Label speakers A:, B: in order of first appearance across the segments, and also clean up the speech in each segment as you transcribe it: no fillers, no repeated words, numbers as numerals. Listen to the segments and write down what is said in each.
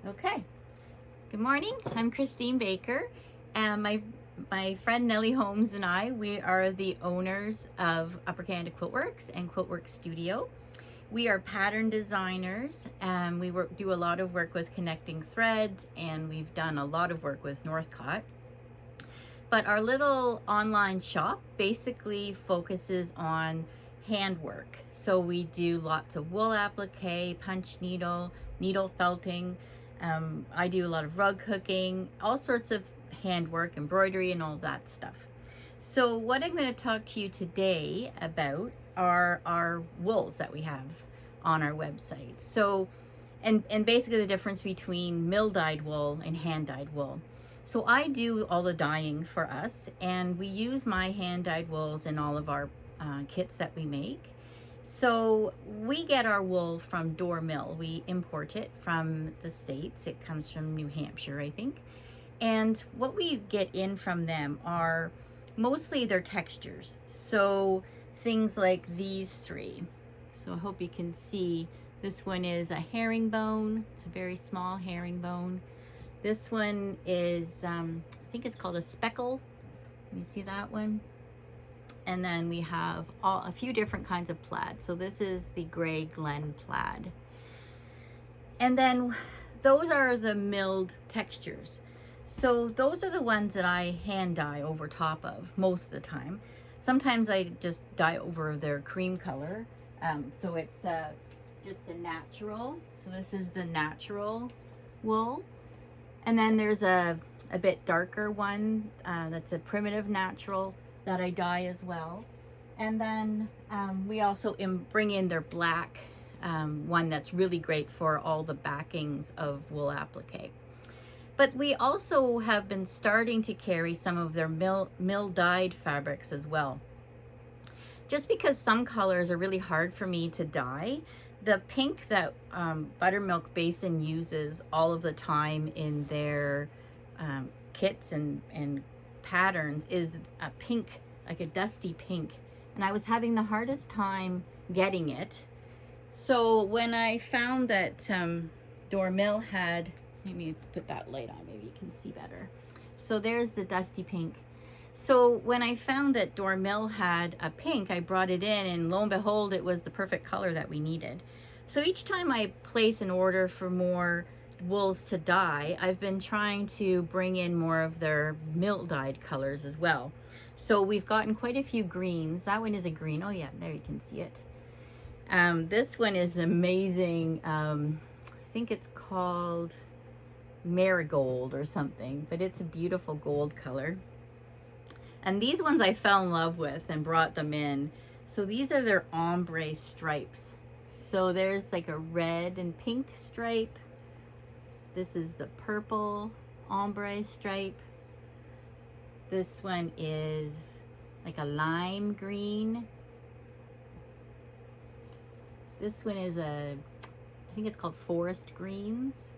A: Okay. Good morning. I'm Christine Baker, and my friend Nellie Holmes and we are the owners of Upper Canada Quilt Works and Quilt Works Studio. We are pattern designers, and we do a lot of work with connecting threads, and we've done a lot of work with Northcott. But our little online shop basically focuses on handwork. So we do lots of wool applique, punch needle, needle felting. I do a lot of rug hooking, all sorts of handwork, embroidery, and all that stuff. So what I'm going to talk to you today about are our wools that we have on our website. So, and basically the difference between mill dyed wool and hand dyed wool. So I do all the dyeing for us, and we use my hand dyed wools in all of our kits that we make. So we get our wool from Door Mill. We import it from the States. It comes from New Hampshire, I think. And what we get in from them are mostly their textures. So things like these three. So I hope you can see. This one is a herringbone. It's a very small herringbone. This one is, I think it's called a speckle. You see that one? And then we have a few different kinds of plaid. So this is the gray Glen plaid. And then those are the milled textures. So those are the ones that I hand dye over top of most of the time. Sometimes I just dye over their cream color. So it's just a natural. So this is the natural wool. And then there's a bit darker one that's a primitive natural that I dye as well. And then we also bring in their black one that's really great for all the backings of wool applique. But we also have been starting to carry some of their mill dyed fabrics as well. Just because some colors are really hard for me to dye, the pink that Buttermilk Basin uses all of the time in their kits and patterns is a pink, like a dusty pink. And I was having the hardest time getting it. So when I found that Door Mill had, let me put that light on, maybe you can see better. So there's the dusty pink. So when I found that Door Mill had a pink, I brought it in, and lo and behold, it was the perfect color that we needed. So each time I place an order for more wools to dye, I've been trying to bring in more of their mill dyed colors as well. So we've gotten quite a few greens. That one is a green. Oh yeah, there you can see it. This one is amazing. I think it's called marigold or something, but it's a beautiful gold color. And these ones I fell in love with and brought them in. So these are their ombre stripes. So there's like a red and pink stripe. This is the purple ombre stripe. This one is like a lime green. This one is I think it's called forest greens.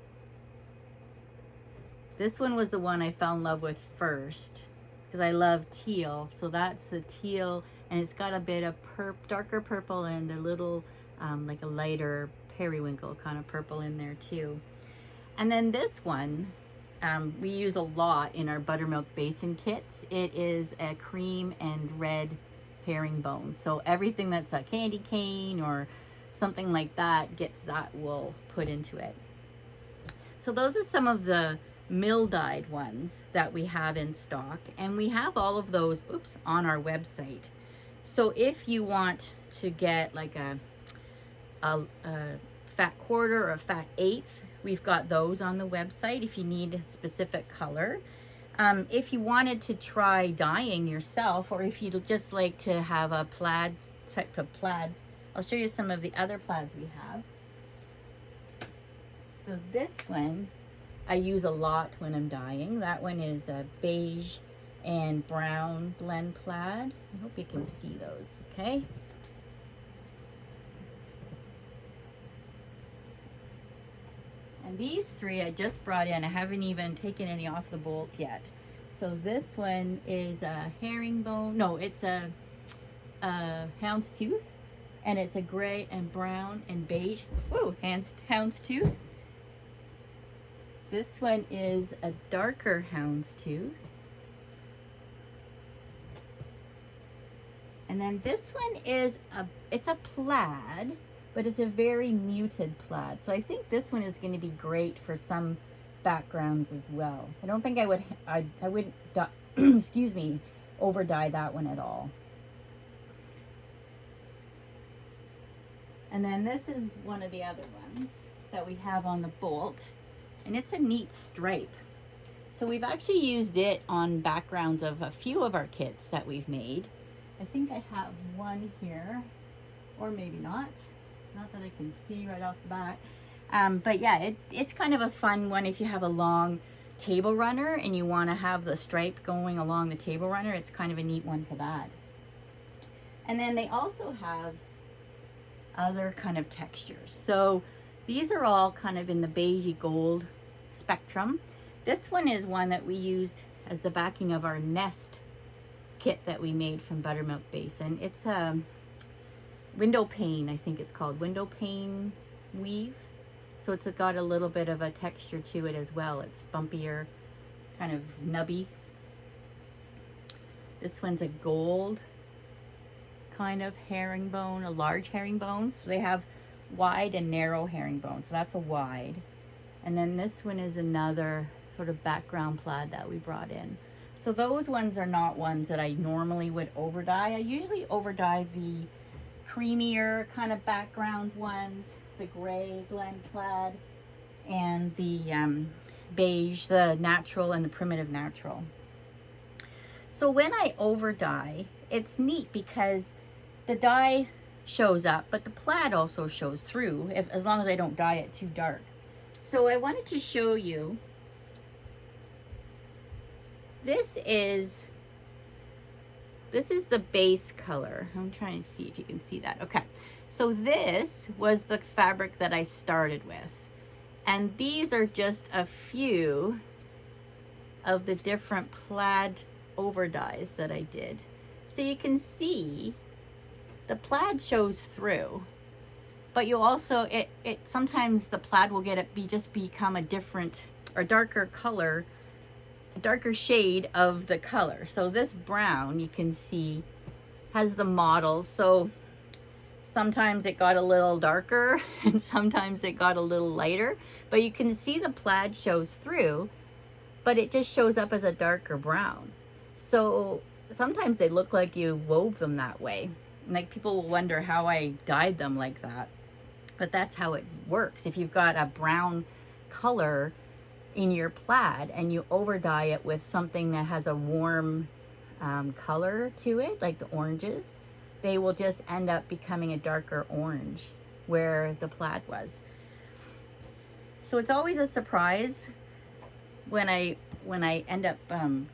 A: This one was the one I fell in love with first, because I love teal. So that's the teal, and it's got a bit of darker purple and a little like a lighter periwinkle kind of purple in there too. And then this one we use a lot in our Buttermilk Basin kits. It is a cream and red herringbone. So everything that's a candy cane or something like that gets that wool put into it. So those are some of the mill dyed ones that we have in stock, and we have all of those on our website. So if you want to get like a fat quarter or a fat eighth, we've got those on the website if you need a specific color. If you wanted to try dyeing yourself, or if you'd just like to have a plaid set of plaids, I'll show you some of the other plaids we have. So this one I use a lot when I'm dyeing. That one is a beige and brown blend plaid. I hope you can see those, okay? And these three I just brought in. I haven't even taken any off the bolt yet. So this one is a herringbone. No, it's a houndstooth, and it's a gray and brown and beige. Ooh, houndstooth. This one is a darker houndstooth. And then this one is it's a plaid, but it's a very muted plaid. So I think this one is going to be great for some backgrounds as well. I don't think I wouldn't excuse me, over dye that one at all. And then this is one of the other ones that we have on the bolt, and it's a neat stripe. So we've actually used it on backgrounds of a few of our kits that we've made. I think I have one here, or maybe not that I can see right off the bat. But yeah, it's kind of a fun one if you have a long table runner and you want to have the stripe going along the table runner. It's kind of a neat one for that. And then they also have other kind of textures. So these are all kind of in the beigey gold spectrum. This one is one that we used as the backing of our nest kit that we made from Buttermilk Basin. It's a window pane, I think it's called window pane weave. So it's got a little bit of a texture to it as well. It's bumpier, kind of nubby. This one's a gold kind of herringbone, a large herringbone. So they have wide and narrow herringbone. So that's a wide. And then this one is another sort of background plaid that we brought in. So those ones are not ones that I normally would over dye. I usually over dye the creamier kind of background ones, the gray Glen plaid and the beige, the natural and the primitive natural. So when I over dye, it's neat because the dye shows up, but the plaid also shows through as long as I don't dye it too dark. So I wanted to show you, this is the base color. I'm trying to see if you can see that. Okay, so this was the fabric that I started with. And these are just a few of the different plaid over dyes that I did. So you can see the plaid shows through, but you also, sometimes the plaid will become a different or darker color, a darker shade of the color. So this brown, you can see, has the models. So sometimes it got a little darker and sometimes it got a little lighter, but you can see the plaid shows through, but it just shows up as a darker brown. So sometimes they look like you wove them that way. Like, people will wonder how I dyed them like that, but that's how it works. If you've got a brown color in your plaid and you over dye it with something that has a warm color to it, like the oranges, they will just end up becoming a darker orange where the plaid was. So it's always a surprise when I end up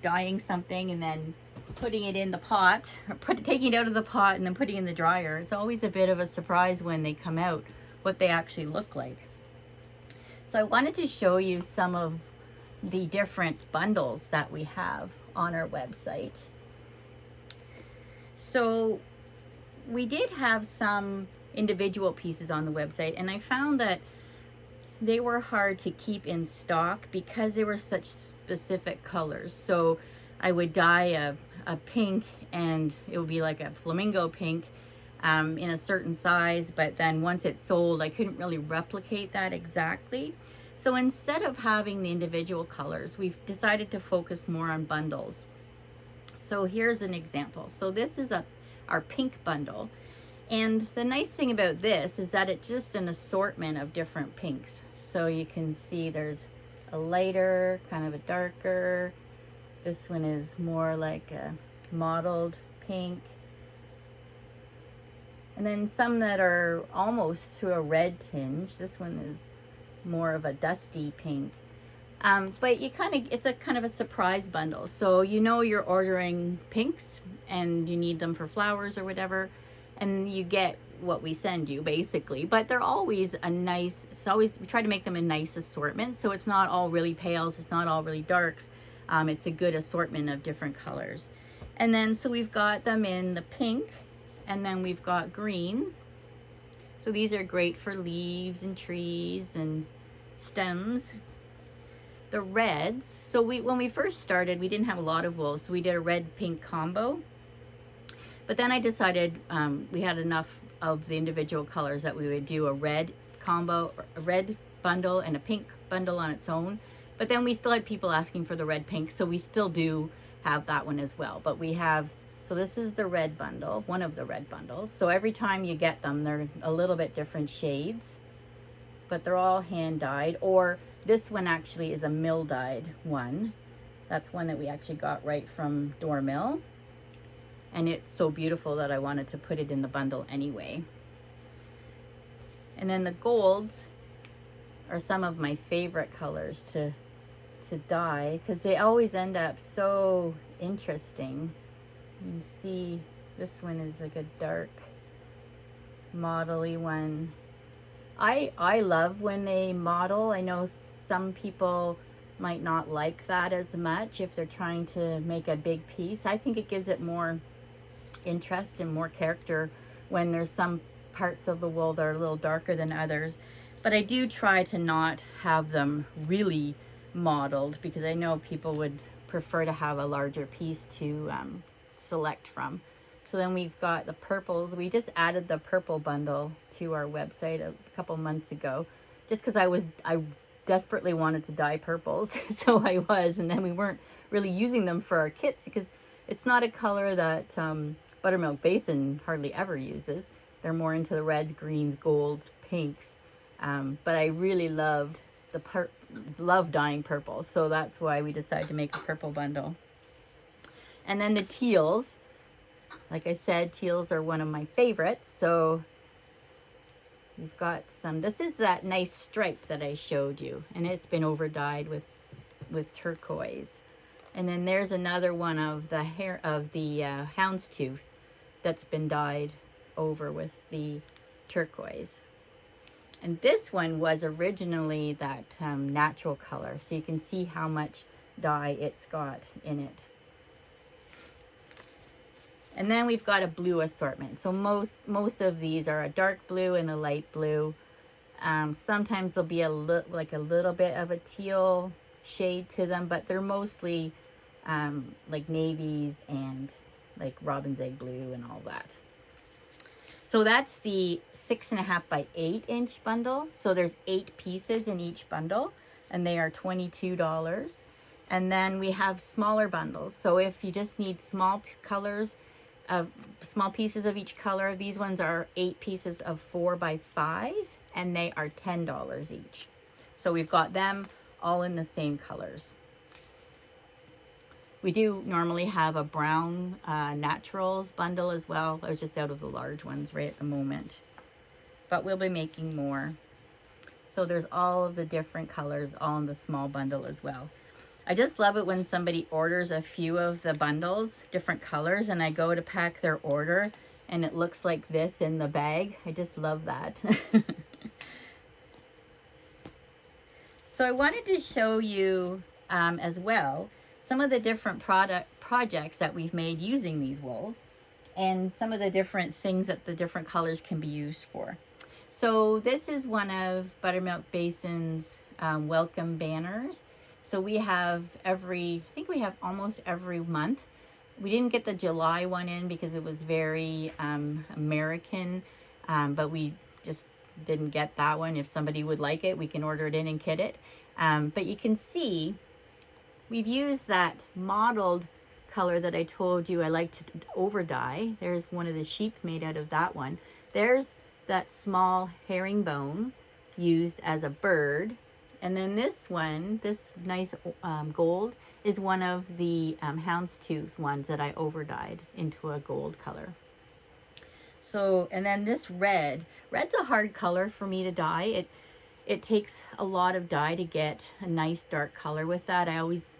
A: dyeing something and then putting it in the pot, or taking it out of the pot and then putting it in the dryer. It's always a bit of a surprise when they come out, what they actually look like. So I wanted to show you some of the different bundles that we have on our website. So we did have some individual pieces on the website, and I found that they were hard to keep in stock because they were such specific colors. So I would dye a pink, and it would be like a flamingo pink in a certain size, but then once it's sold, I couldn't really replicate that exactly. So instead of having the individual colors, we've decided to focus more on bundles. So here's an example. So this is our pink bundle. And the nice thing about this is that it's just an assortment of different pinks. So you can see there's a lighter, kind of a darker. This one is more like a mottled pink. And then some that are almost to a red tinge. This one is more of a dusty pink. But it's a kind of a surprise bundle. So you know you're ordering pinks and you need them for flowers or whatever, and you get what we send you basically. But they're always we try to make them a nice assortment. So it's not all really pales, it's not all really darks. It's a good assortment of different colors. And then so we've got them in the pink, and then we've got greens. So these are great for leaves and trees and stems. the reds, so when we first started, we didn't have a lot of wool, so we did a red-pink combo. But then I decided we had enough of the individual colors that we would do a red combo, a red bundle and a pink bundle on its own. But then we still had people asking for the red pink, so we still do have that one as well. But we have, so this is the red bundle, one of the red bundles. So every time you get them, they're a little bit different shades, but they're all hand dyed. Or this one actually is a mill dyed one. That's one that we actually got right from Door Mill. And it's so beautiful that I wanted to put it in the bundle anyway. And then the golds are some of my favorite colors to dye, because they always end up so interesting. You can see this one is like a dark modelly one. I love when they model. I know some people might not like that as much if they're trying to make a big piece. I think it gives it more interest and more character when there's some parts of the wool that are a little darker than others. But I do try to not have them really modeled, because I know people would prefer to have a larger piece to select from. So then we've got the purples. We just added the purple bundle to our website a couple months ago, just because I desperately wanted to dye purples. So I was, and then we weren't really using them for our kits because it's not a color that Buttermilk Basin hardly ever uses. They're more into the reds, greens, golds, pinks. But I really loved love dyeing purple, so that's why we decided to make a purple bundle. And then the teals, like I said, teals are one of my favorites. So we've got some, this is that nice stripe that I showed you, and it's been over dyed with turquoise. And then there's another one of the hair of the houndstooth that's been dyed over with the turquoise. And this one was originally that natural color, so you can see how much dye it's got in it. And then we've got a blue assortment. So most of these are a dark blue and a light blue. Sometimes there'll be like a little bit of a teal shade to them, but they're mostly like navies and like robin's egg blue and all that. So that's the 6.5 by 8 inch bundle. So there's 8 pieces in each bundle, and they are $22. And then we have smaller bundles. So if you just need small colors, small pieces of each color, these ones are 8 pieces of 4 by 5, and they are $10 each. So we've got them all in the same colors. We do normally have a brown naturals bundle as well. I was just out of the large ones right at the moment, but we'll be making more. So there's all of the different colors all in the small bundle as well. I just love it when somebody orders a few of the bundles, different colors, and I go to pack their order and it looks like this in the bag. I just love that. So I wanted to show you as well some of the different projects that we've made using these wools, and some of the different things that the different colors can be used for. So this is one of Buttermilk Basin's welcome banners. So we have I think we have almost every month. We didn't get the July one in because it was very American, but we just didn't get that one. If somebody would like it, we can order it in and kit it. But you can see we've used that mottled color that I told you I like to over dye. There's one of the sheep made out of that one. There's that small herringbone used as a bird. And then this one, this nice gold, is one of the houndstooth ones that I over dyed into a gold color. So, and then this red's a hard color for me to dye. It takes a lot of dye to get a nice dark color with that. I always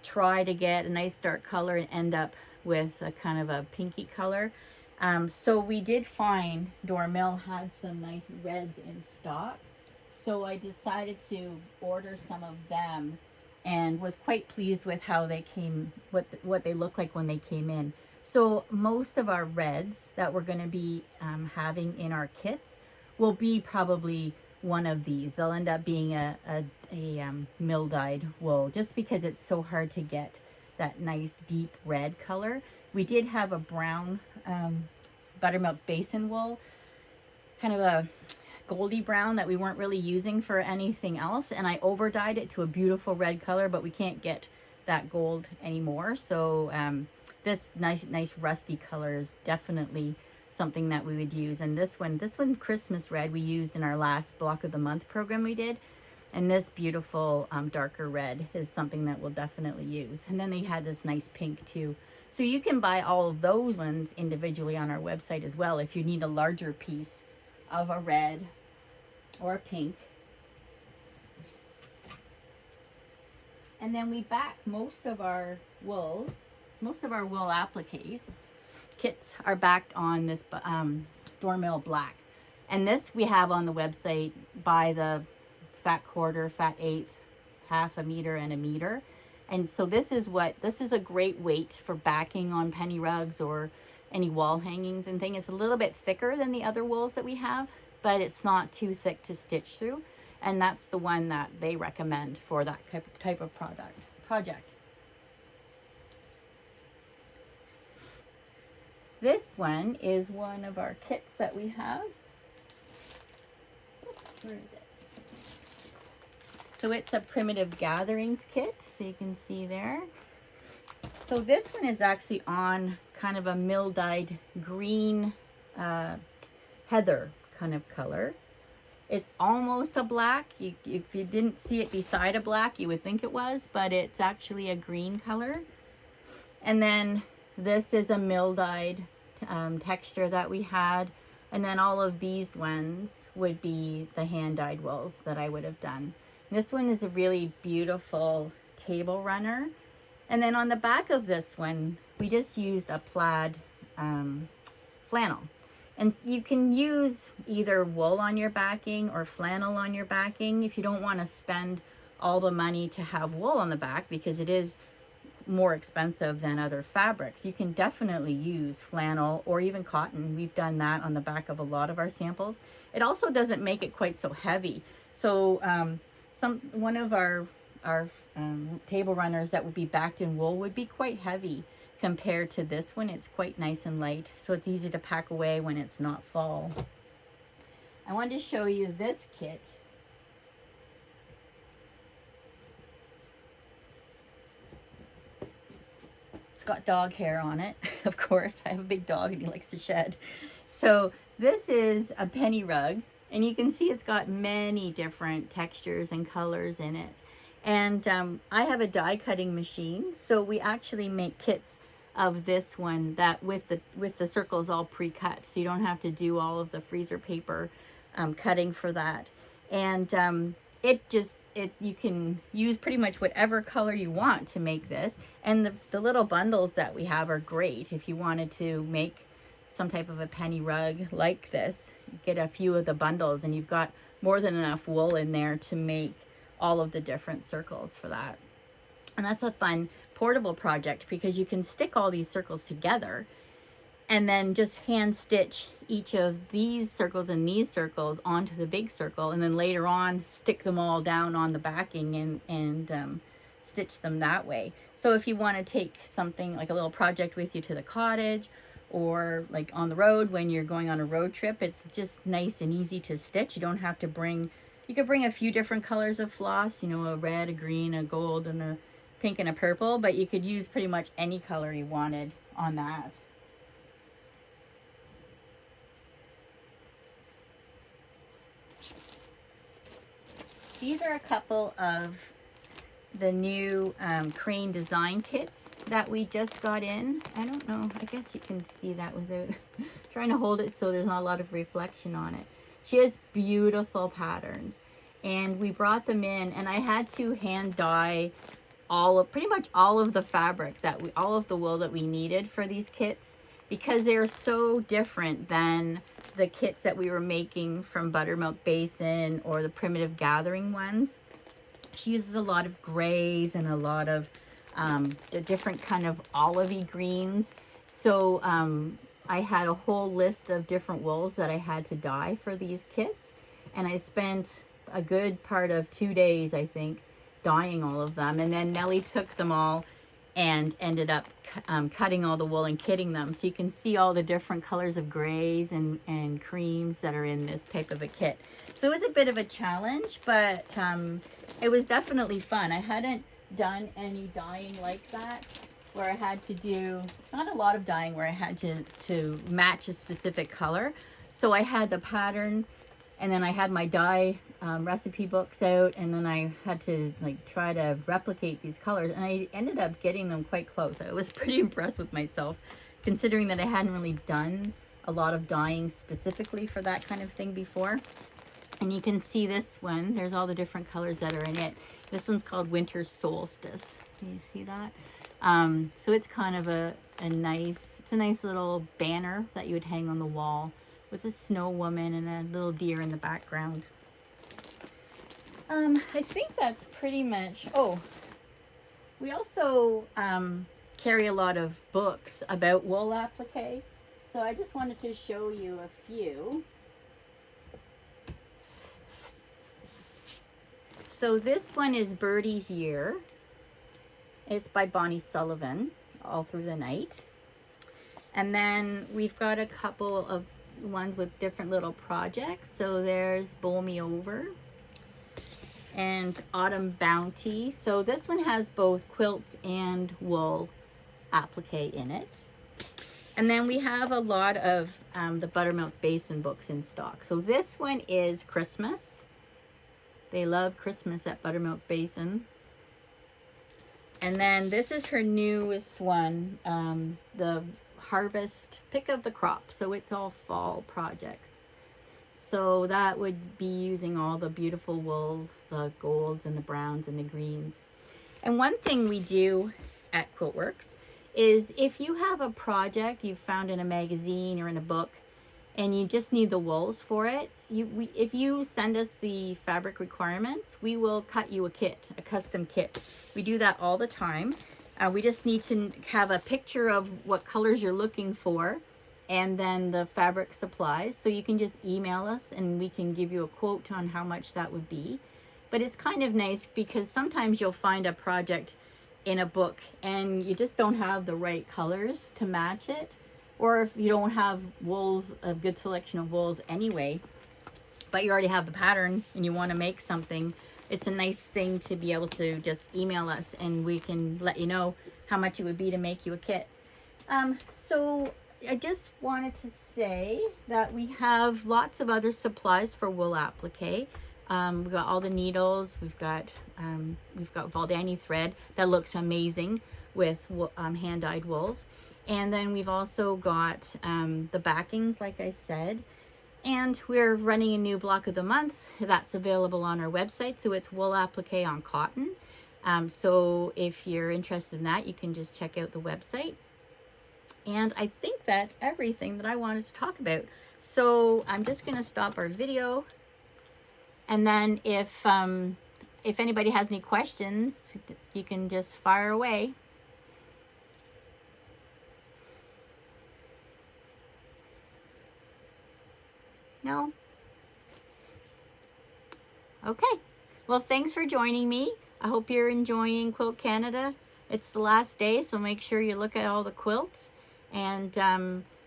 A: try to get a nice dark color and end up with a kind of a pinky color. So we did find Door Mill had some nice reds in stock. So I decided to order some of them and was quite pleased with how they came, what they look like when they came in. So most of our reds that we're going to be having in our kits will be probably one of these. They'll end up being a mill dyed wool, just because it's so hard to get that nice deep red color. We did have a brown buttermilk basin wool, kind of a goldy brown, that we weren't really using for anything else, and I over dyed it to a beautiful red color, but we can't get that gold anymore. So this nice rusty color is definitely something that we would use. And this one Christmas red, we used in our last block of the month program we did, and this beautiful darker red is something that we'll definitely use. And then they had this nice pink too. So you can buy all of those ones individually on our website as well if you need a larger piece of a red or a pink. And then we back most of our wool appliques. Kits are backed on this Dormill Black. And this we have on the website by the fat quarter, fat eighth, half a meter, and a meter. And so this is a great weight for backing on penny rugs or any wall hangings and things. It's a little bit thicker than the other wools that we have, but it's not too thick to stitch through. And that's the one that they recommend for that type of project. This one is one of our kits that we have. Oops, where is it? So it's a primitive gatherings kit, so you can see there. So this one is actually on kind of a mill dyed green heather kind of color. It's almost a black. If you didn't see it beside a black, you would think it was, but it's actually a green color. And then this is a mill dyed texture that we had. And then all of these ones would be the hand dyed wools that I would have done. This one is a really beautiful table runner. And then on the back of this one, we just used a plaid flannel. And you can use either wool on your backing or flannel on your backing if you don't want to spend all the money to have wool on the back, because it is more expensive than other fabrics. You can definitely use flannel or even cotton. We've done that on the back of a lot of our samples. It also doesn't make it quite so heavy. So one of our table runners that would be backed in wool would be quite heavy compared to this one. It's quite nice and light, so it's easy to pack away when it's not fall. I wanted to show you this kit. It's got dog hair on it, of course. I have a big dog and he likes to shed. So this is a penny rug, and you can see it's got many different textures and colors in it. And I have a die cutting machine, so we actually make kits of this one that with the circles all pre-cut, so you don't have to do all of the freezer paper cutting for that. And you can use pretty much whatever color you want to make this. And the little bundles that we have are great if you wanted to make some type of a penny rug like this. You get a few of the bundles and you've got more than enough wool in there to make all of the different circles for that. And that's a fun portable project because you can stick all these circles together and then just hand stitch each of these circles and these circles onto the big circle, and then later on stick them all down on the backing and stitch them that way. So if you want to take something like a little project with you to the cottage, or like on the road when you're going on a road trip, it's just nice and easy to stitch. You don't have to you could bring a few different colors of floss, you know, a red, a green, a gold, and a pink and a purple, but you could use pretty much any color you wanted on that. These are a couple of the new crane design kits that we just got in. I don't know, I guess you can see that without trying to hold it so there's not a lot of reflection on it. She has beautiful patterns, and we brought them in, and I had to hand dye pretty much all of the fabric all of the wool that we needed for these kits, because they're so different than the kits that we were making from Buttermilk Basin or the Primitive Gathering ones. She uses a lot of grays and a lot of the different kind of olivey greens. So I had a whole list of different wools that I had to dye for these kits. and I spent a good part of 2 days, I think, dyeing all of them. And then Nellie took them all and ended up cutting all the wool and kitting them. So you can see all the different colors of grays and creams that are in this type of a kit. So it was a bit of a challenge, but it was definitely fun. I hadn't done any dyeing like that, where I had to do, not a lot of dyeing where I had to match a specific color. So I had the pattern, and then I had my dye recipe books out, and then I had to like try to replicate these colors, and I ended up getting them quite close. I was pretty impressed with myself, considering that I hadn't really done a lot of dyeing specifically for that kind of thing before. And you can see this one, there's all the different colors that are in it. This one's called Winter Solstice. Can you see that? So it's kind of a nice little banner that you would hang on the wall with a snow woman and a little deer in the background. I think that's pretty much, oh, we also carry a lot of books about wool applique. So I just wanted to show you a few. So this one is Birdie's Year. It's by Bonnie Sullivan, All Through the Night. And then we've got a couple of ones with different little projects. So there's Bowl Me Over and Autumn Bounty. So this one has both quilts and wool applique in it. And then we have a lot of the Buttermilk Basin books in stock. So this one is Christmas. They love Christmas at Buttermilk Basin. And then this is her newest one, the Harvest Pick of the Crop. So it's all fall projects. So that would be using all the beautiful wool, the golds and the browns and the greens. And one thing we do at Quiltworks is if you have a project you've found in a magazine or in a book and you just need the wools for it, if you send us the fabric requirements, we will cut you a kit, a custom kit. We do that all the time. We just need to have a picture of what colors you're looking for and then the fabric supplies. So you can just email us and we can give you a quote on how much that would be. But it's kind of nice because sometimes you'll find a project in a book and you just don't have the right colors to match it. Or if you don't have wools, a good selection of wools anyway, but you already have the pattern and you want to make something, it's a nice thing to be able to just email us and we can let you know how much it would be to make you a kit. So I just wanted to say that we have lots of other supplies for wool applique. We've got all the needles. We've got Valdani thread that looks amazing with hand-dyed wools. And then we've also got the backings, like I said. And we're running a new block of the month that's available on our website. So it's wool applique on cotton. So if you're interested in that, you can just check out the website. And I think that's everything that I wanted to talk about. So I'm just going to stop our video. And then if anybody has any questions, you can just fire away. No? Okay. Well, thanks for joining me. I hope you're enjoying Quilt Canada. It's the last day, so make sure you look at all the quilts. And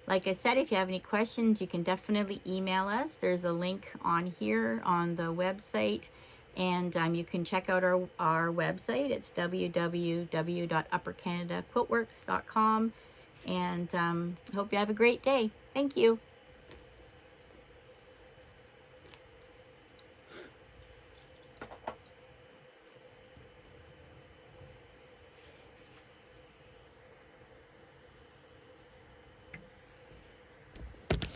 A: like I said, if you have any questions, you can definitely email us. There's a link on here on the website. And you can check out our website. It's www.uppercanadaquiltworks.com. And I hope you have a great day. Thank you.